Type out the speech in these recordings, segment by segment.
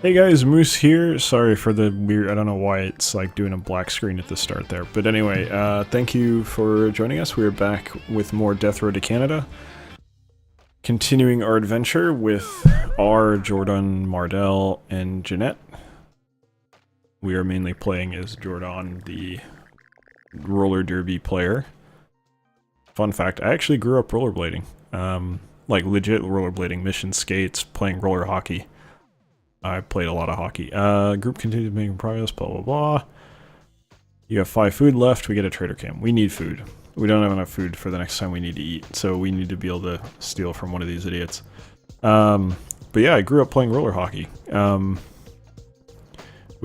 Hey guys, Moose here. Sorry for the weird, I don't know why it's like doing a black screen at the start there. But anyway, thank you for joining us. We're back with more Death Road to Canada. Continuing our adventure with R, Jordan, Mardell, and Jeanette. We are mainly playing as Jordan, the roller derby player. Fun fact, I actually grew up rollerblading. Like legit rollerblading, mission skates, playing roller hockey. I played a lot of hockey. Group continues making progress, blah blah blah. You have 5 food left, we get a trader camp. We need food. We don't have enough food for the next time we need to eat, so we need to be able to steal from one of these idiots. But yeah, I grew up playing roller hockey. We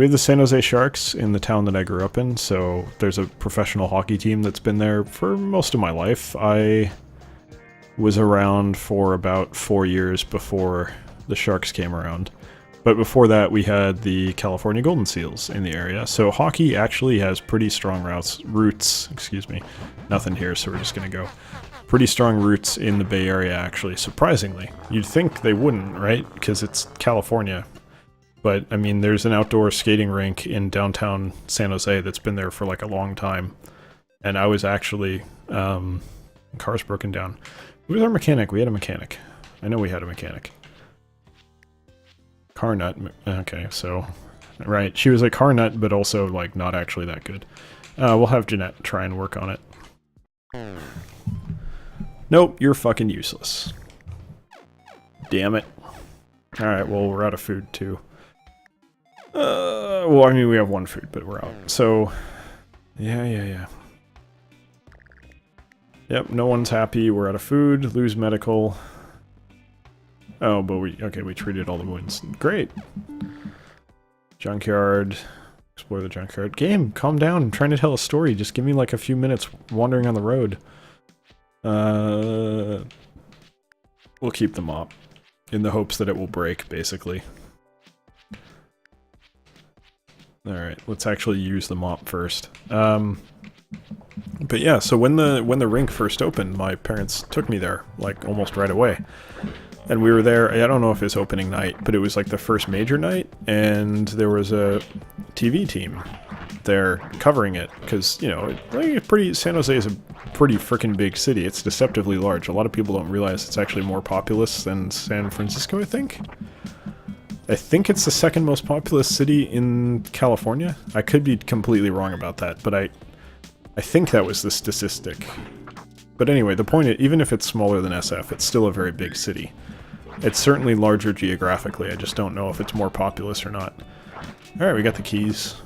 have the San Jose Sharks in the town that I grew up in, so there's a professional hockey team that's been there for most of my life. I was around for about 4 years before the Sharks came around. But before that, we had the California Golden Seals in the area. So hockey actually has pretty strong roots, excuse me. Nothing here, so we're just going to go. Pretty strong roots in the Bay Area, actually, surprisingly. You'd think they wouldn't, right? Because it's California. But, I mean, there's an outdoor skating rink in downtown San Jose that's been there for like a long time. And I was actually, car's broken down. Who was our mechanic? We had a mechanic. I know we had a mechanic. Car nut. Okay, so... Right, she was a car nut, but also, like, not actually that good. We'll have Jeanette try and work on it. Nope, you're fucking useless. Damn it. Alright, well, we're out of food, too. Well, I mean, we have 1 food, but we're out. So... Yeah. Yep, no one's happy. We're out of food. Lose medical. Oh, but we treated all the wounds. Great. Junkyard. Explore the junkyard. Game, calm down. I'm trying to tell a story. Just give me like a few minutes wandering on the road. We'll keep the mop. In the hopes that it will break, basically. Alright, let's actually use the mop first. But yeah, so when the rink first opened, my parents took me there, like, almost right away. And we were there, I don't know if it's opening night, but it was like the first major night, and there was a TV team there covering it, because, you know, San Jose is a pretty freaking big city. It's deceptively large. A lot of people don't realize it's actually more populous than San Francisco, I think. I think it's the second most populous city in California. I could be completely wrong about that, but I think that was the statistic. But anyway, the point is, even if it's smaller than SF, it's still a very big city. It's certainly larger geographically, I just don't know if it's more populous or not. Alright, we got the keys,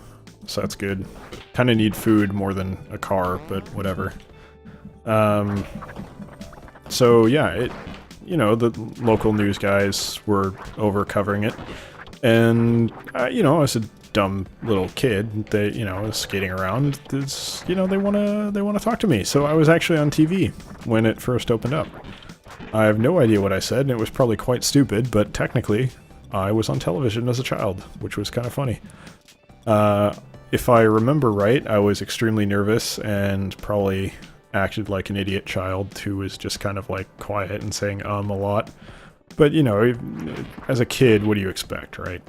so that's good. Kinda need food more than a car, but whatever. So yeah, you know, the local news guys were over covering it. And, you know, as a dumb little kid, they, you know, was skating around, you know, they wanna talk to me. So I was actually on TV when it first opened up. I have no idea what I said, and it was probably quite stupid, but technically, I was on television as a child, which was kind of funny. If I remember right, I was extremely nervous and probably acted like an idiot child who was just kind of like quiet and saying a lot. But, you know, as a kid, what do you expect, right?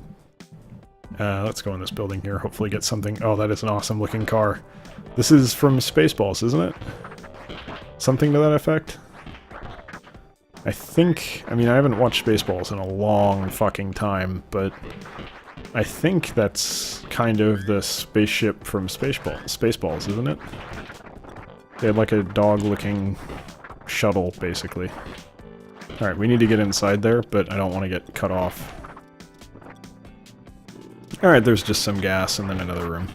Let's go in this building here, hopefully get something. Oh, that is an awesome looking car. This is from Spaceballs, isn't it? Something to that effect? I think, I mean, I haven't watched Spaceballs in a long fucking time, but I think that's kind of the spaceship from Spaceballs, isn't it? They had like a dog-looking shuttle, basically. Alright, we need to get inside there, but I don't want to get cut off. Alright, there's just some gas and then another room.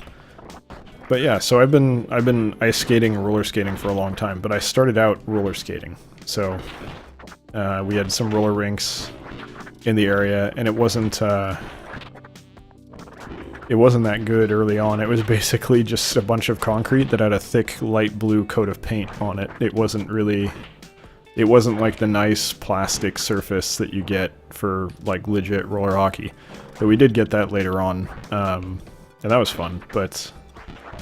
But yeah, so I've been ice skating and roller skating for a long time, but I started out roller skating. So we had some roller rinks in the area, and it wasn't that good early on. It was basically just a bunch of concrete that had a thick light blue coat of paint on it. It wasn't like the nice plastic surface that you get for like legit roller hockey. But we did get that later on, and that was fun, but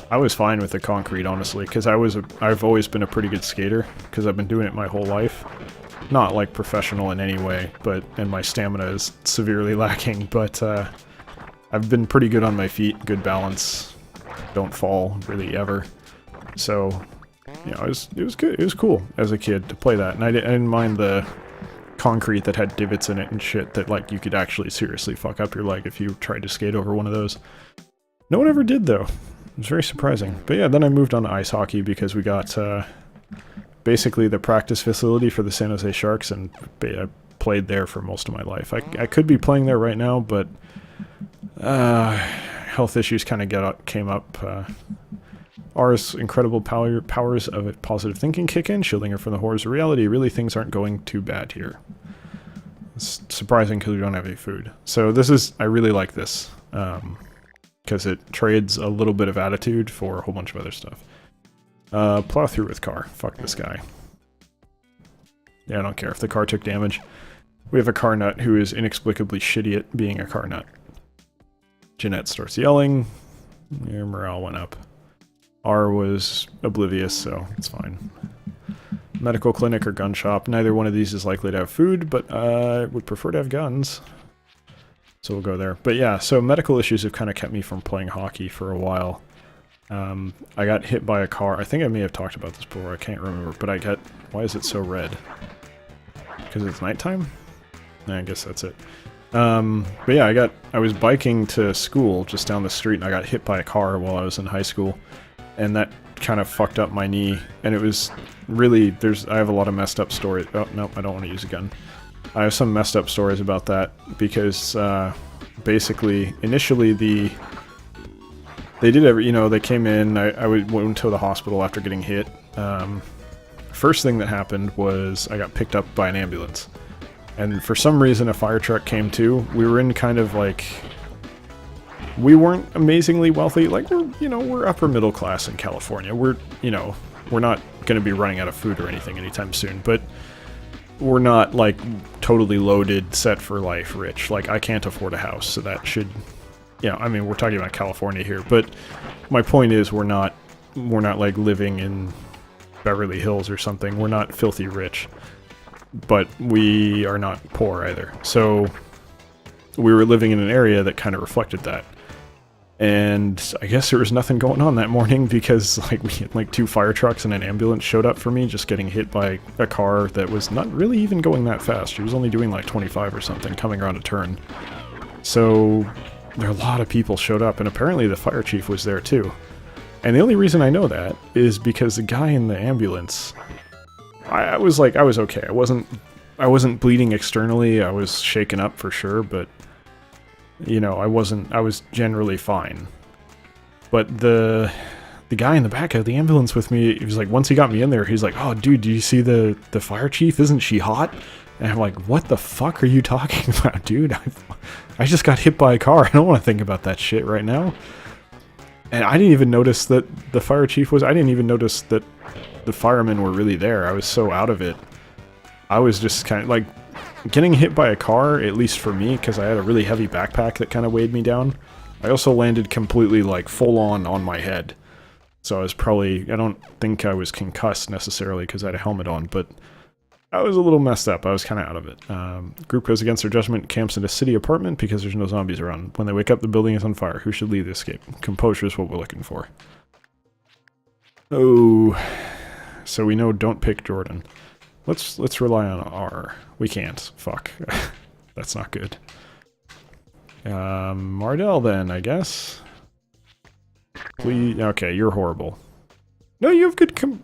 I was fine with the concrete, honestly, because I've always been a pretty good skater, because I've been doing it my whole life. Not like professional in any way, and my stamina is severely lacking, but I've been pretty good on my feet, good balance, don't fall really ever. So, you know, it was good. It was cool as a kid to play that, and I didn't mind the concrete that had divots in it and shit that, like, you could actually seriously fuck up your leg if you tried to skate over one of those. No one ever did, though. It was very surprising. But yeah, then I moved on to ice hockey because we got basically the practice facility for the San Jose Sharks, and I played there for most of my life. I could be playing there right now, but health issues kind of came up. R's incredible powers of positive thinking kick in, shielding her from the horrors of reality. Really, things aren't going too bad here. It's surprising because we don't have any food. So this is, I really like this, because it trades a little bit of attitude for a whole bunch of other stuff. Plow through with car. Fuck this guy. Yeah, I don't care if the car took damage. We have a car nut who is inexplicably shitty at being a car nut. Jeanette starts yelling. Your morale went up. R was oblivious, so it's fine. Medical clinic or gun shop. Neither one of these is likely to have food, but I would prefer to have guns. So we'll go there. But yeah, so medical issues have kind of kept me from playing hockey for a while. I got hit by a car. I think I may have talked about this before. I can't remember, but I got... Why is it so red? Because it's nighttime? I guess that's it. But yeah, I was biking to school just down the street, and I got hit by a car while I was in high school. And that kind of fucked up my knee, and it was really, I have a lot of messed up stories. Oh, no, I don't want to use a gun. I have some messed up stories about that, because, basically, initially they did they came in, I went to the hospital after getting hit. First thing that happened was I got picked up by an ambulance. And for some reason a fire truck came too. We were in kind of like... We weren't amazingly wealthy, like we're upper middle class in California. We're not going to be running out of food or anything anytime soon, but we're not like totally loaded, set for life, rich. Like I can't afford a house, so that should, I mean we're talking about California here, but my point is we're not like living in Beverly Hills or something. We're not filthy rich, but we are not poor either. So we were living in an area that kind of reflected that. And I guess there was nothing going on that morning because we had 2 fire trucks and an ambulance showed up for me, just getting hit by a car that was not really even going that fast. She was only doing 25 or something, coming around a turn. So there are a lot of people showed up, and apparently the fire chief was there too. And the only reason I know that is because the guy in the ambulance, I was okay. I wasn't bleeding externally. I was shaken up for sure, but I was generally fine. But the guy in the back of the ambulance with me, he was like, once he got me in there, he's like, oh dude, do you see the fire chief? Isn't she hot? And I'm like, what the fuck are you talking about, dude? I just got hit by a car. I don't want to think about that shit right now. And I didn't even notice that the fire chief was, I didn't even notice that the firemen were really there. I was so out of it. I was just kind of getting hit by a car, at least for me, because I had a really heavy backpack that kind of weighed me down. I also landed completely full on my head. So I was probably, I don't think I was concussed necessarily because I had a helmet on, but I was a little messed up. I was kind of out of it. Group goes against their judgment, camps in a city apartment because there's no zombies around. When they wake up, the building is on fire. Who should lead the escape? Composure is what we're looking for. Oh, so we know don't pick Jordan. Let's rely on R. We can't. Fuck. That's not good. Mardell then, I guess. Please. Okay, you're horrible. No, you have good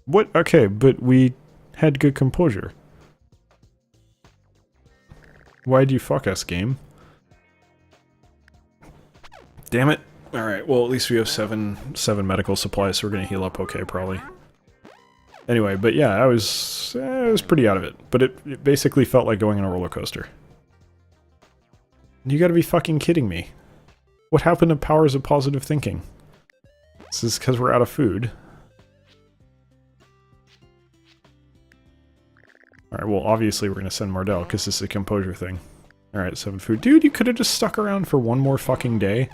what? Okay, but we had good composure. Why'd you fuck us, game? Damn it. Alright, well at least we have seven medical supplies, so we're gonna heal up okay, probably. Anyway, but yeah, I was pretty out of it. But it basically felt like going on a roller coaster. You gotta be fucking kidding me. What happened to powers of positive thinking? This is because we're out of food. Alright, well obviously we're gonna send Mardell, because this is a composure thing. Alright, 7 food. Dude, you could have just stuck around for one more fucking day.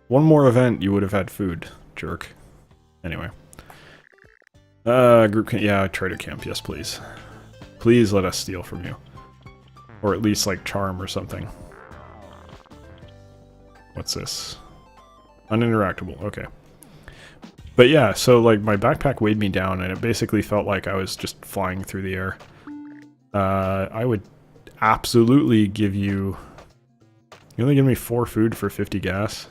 One more event, you would have had food, jerk. Anyway. Group camp, yeah, trader camp, yes please. Please let us steal from you. Or at least, charm or something. What's this? Uninteractable, okay. But yeah, so like my backpack weighed me down and it basically felt like I was just flying through the air. I would absolutely give you... You only give me 4 food for 50 gas?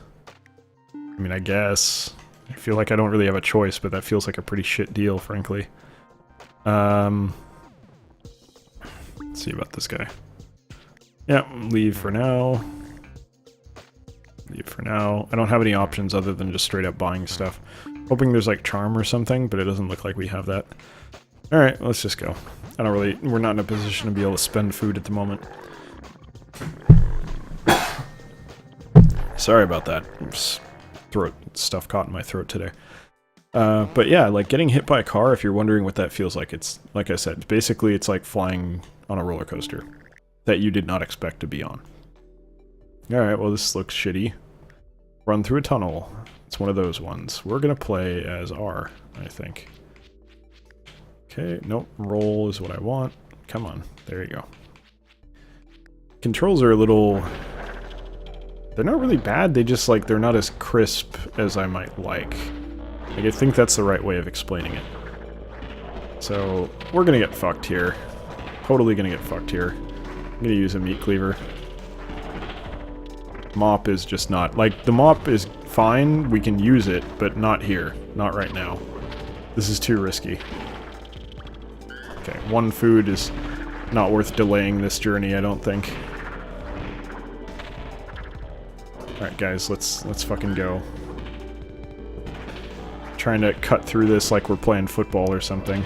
I mean, I guess. I feel like I don't really have a choice, but that feels like a pretty shit deal, frankly. Let's see about this guy. Yeah, leave for now. Leave for now. I don't have any options other than just straight up buying stuff. Hoping there's like charm or something, but it doesn't look like we have that. Alright, let's just go. I don't really... We're not in a position to be able to spend food at the moment. Sorry about that. Throat stuff caught in my throat today. But yeah, like getting hit by a car, if you're wondering what that feels like, it's, like I said, basically it's like flying on a roller coaster that you did not expect to be on. Alright, well this looks shitty. Run through a tunnel. It's one of those ones. We're gonna play as R, I think. Okay, nope, roll is what I want. Come on, there you go. Controls are a little... They're not really bad, they just like, they're not as crisp as I might like. Like, I think that's the right way of explaining it. So, we're gonna get fucked here. Totally gonna get fucked here. I'm gonna use a meat cleaver. Mop is just not... Like, the mop is fine, we can use it, but not here. Not right now. This is too risky. Okay, 1 food is not worth delaying this journey, I don't think. Alright guys, let's fucking go. Trying to cut through this like we're playing football or something.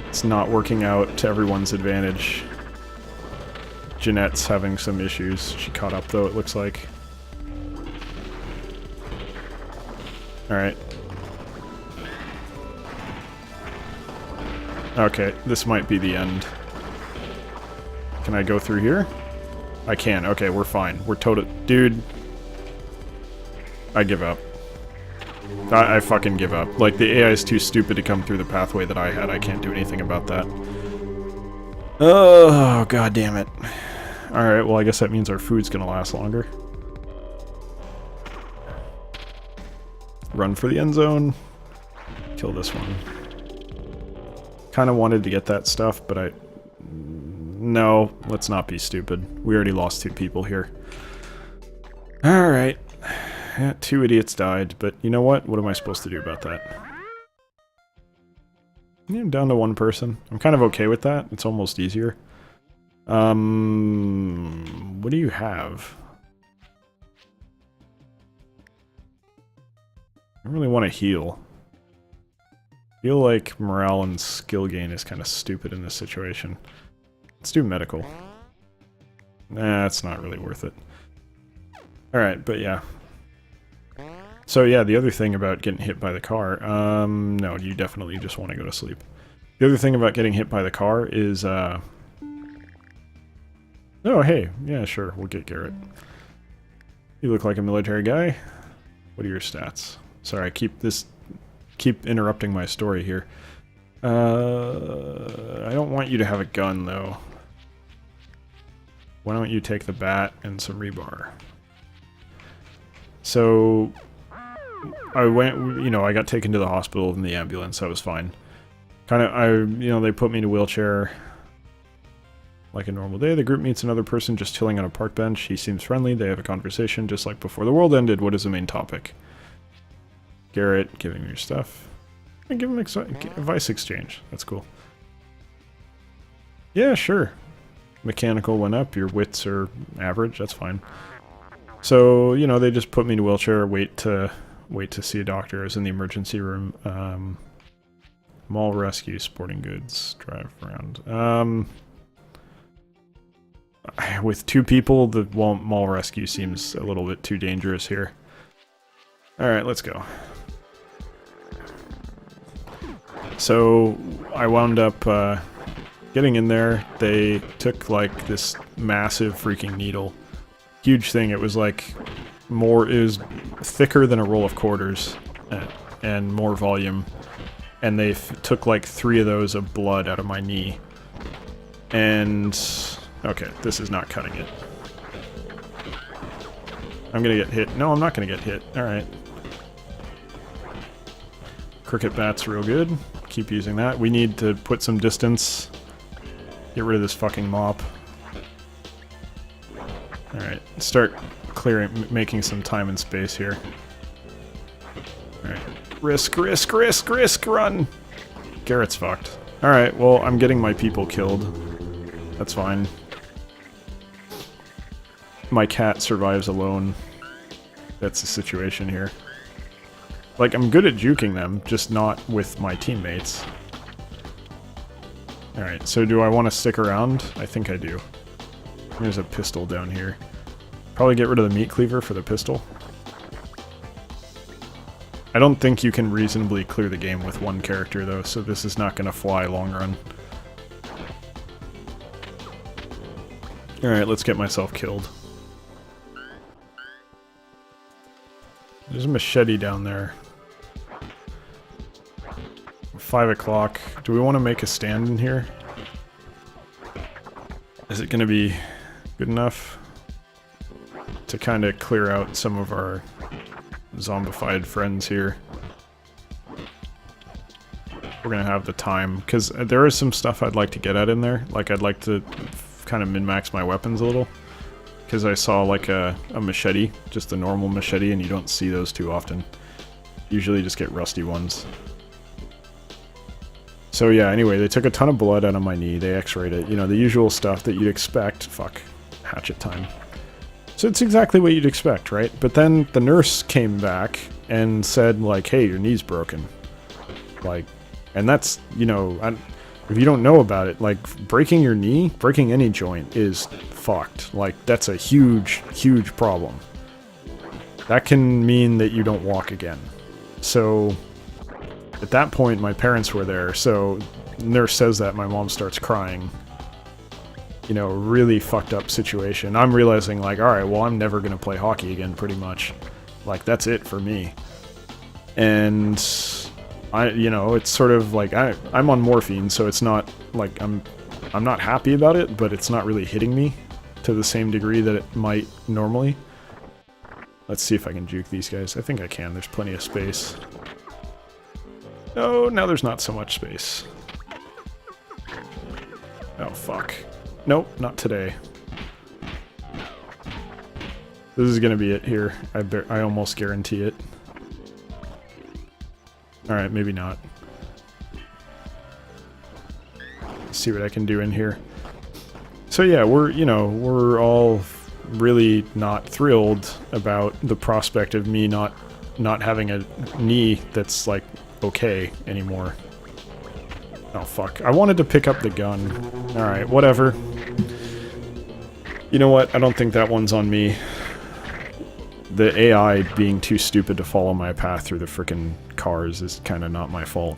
It's not working out to everyone's advantage. Jeanette's having some issues. She caught up though, it looks like. Alright. Okay, this might be the end. Can I go through here? I can. Okay, we're fine. We're total... Dude. I give up. I fucking give up. Like, the AI is too stupid to come through the pathway that I had. I can't do anything about that. Oh, god damn it. Alright, well I guess that means our food's gonna last longer. Run for the end zone. Kill this one. Kinda wanted to get that stuff, but I... No, let's not be stupid. We already lost 2 people here. Alright. Yeah, 2 idiots died, but you know what? What am I supposed to do about that? Yeah, down to 1 person. I'm kind of okay with that. It's almost easier. What do you have? I really want to heal. I feel like morale and skill gain is kind of stupid in this situation. Let's do medical. Nah, it's not really worth it. Alright, but yeah. So yeah, the other thing about getting hit by the car, no, you definitely just want to go to sleep. The other thing about getting hit by the car is, oh hey, yeah sure, we'll get Garrett. You look like a military guy. What are your stats? Sorry, I keep interrupting my story here. I don't want you to have a gun though. Why don't you take the bat and some rebar? So... I went, you know, I got taken to the hospital in the ambulance, that was fine. They put me in a wheelchair. Like a normal day, the group meets another person just chilling on a park bench. He seems friendly, they have a conversation just like before the world ended. What is the main topic? Garrett, giving me your stuff. And give him advice exchange, that's cool. Yeah, sure. Mechanical went up, your wits are average, that's fine. So, you know, they just put me in a wheelchair, wait to see a doctor. I was in the emergency room. Mall rescue, sporting goods, drive around. With 2 people, the mall rescue seems a little bit too dangerous here. Alright, let's go. So, I wound up getting in there. They took like this massive freaking needle. Huge thing. It was like it was thicker than a roll of quarters and more volume. And they took like 3 of those of blood out of my knee. And okay, this is not cutting it. I'm gonna get hit. No, I'm not gonna get hit. Alright. Cricket bat's real good. Keep using that. We need to put some distance. Get rid of this fucking mop. Alright, start clearing, making some time and space here. Alright. Risk, risk, risk, risk, run! Garrett's fucked. Alright, well, I'm getting my people killed. That's fine. My cat survives alone. That's the situation here. Like, I'm good at juking them, just not with my teammates. Alright, so do I want to stick around? I think I do. There's a pistol down here. Probably get rid of the meat cleaver for the pistol. I don't think you can reasonably clear the game with one character though, so this is not going to fly long run. Alright, let's get myself killed. There's a machete down there. 5 o'clock. Do we want to make a stand in here? Is it going to be good enough to kind of clear out some of our zombified friends here? We're going to have the time, because there is some stuff I'd like to get at in there. Like, I'd like to kind of min-max my weapons a little. Because I saw like a machete, just a normal machete, and you don't see those too often. Usually you just get rusty ones. So yeah, anyway, they took a ton of blood out of my knee, they x-rayed it. You know, the usual stuff that you'd expect. Fuck. Hatchet time. So it's exactly what you'd expect, right? But then the nurse came back and said, like, hey, your knee's broken. Like, and that's, you know, if you don't know about it, like, breaking your knee, breaking any joint is fucked. Like, that's a huge, huge problem. That can mean that you don't walk again. So, at that point, my parents were there, so the nurse says that, my mom starts crying. You know, really fucked up situation. I'm realizing, like, alright, well, I'm never gonna play hockey again, pretty much. Like, that's it for me. And you know, it's sort of like, I'm on morphine, so it's not, like, I'm not happy about it, but it's not really hitting me to the same degree that it might normally. Let's see if I can juke these guys. I think I can, there's plenty of space. Oh, now there's not so much space. Oh, fuck. Nope, not today. This is gonna be it here. I almost guarantee it. Alright, maybe not. Let's see what I can do in here. So yeah, we're all really not thrilled about the prospect of me not having a knee that's, like, okay anymore. Oh, fuck. I wanted to pick up the gun. Alright, whatever. You know what? I don't think that one's on me. The AI being too stupid to follow my path through the frickin' cars is kind of not my fault.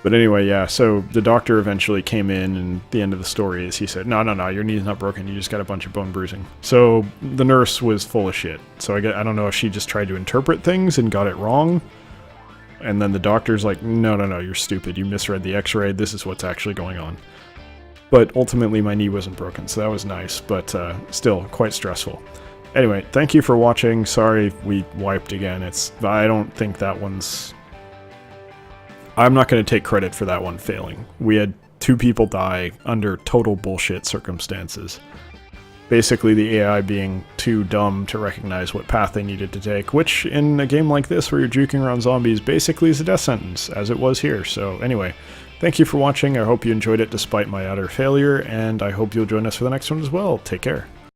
But anyway, yeah, so the doctor eventually came in, and the end of the story is he said, no, your knee's not broken, you just got a bunch of bone bruising. So the nurse was full of shit. So I don't know if she just tried to interpret things and got it wrong. And then the doctor's like, no, you're stupid, you misread the x-ray, this is what's actually going on. But ultimately my knee wasn't broken, so that was nice, but still quite stressful. Anyway, thank you for watching. Sorry we wiped again. I don't think that one's... I'm not going to take credit for that one failing. We had 2 people die under total bullshit circumstances. Basically the AI being too dumb to recognize what path they needed to take, which in a game like this where you're juking around zombies basically is a death sentence, as it was here. So anyway, thank you for watching. I hope you enjoyed it despite my utter failure, and I hope you'll join us for the next one as well. Take care.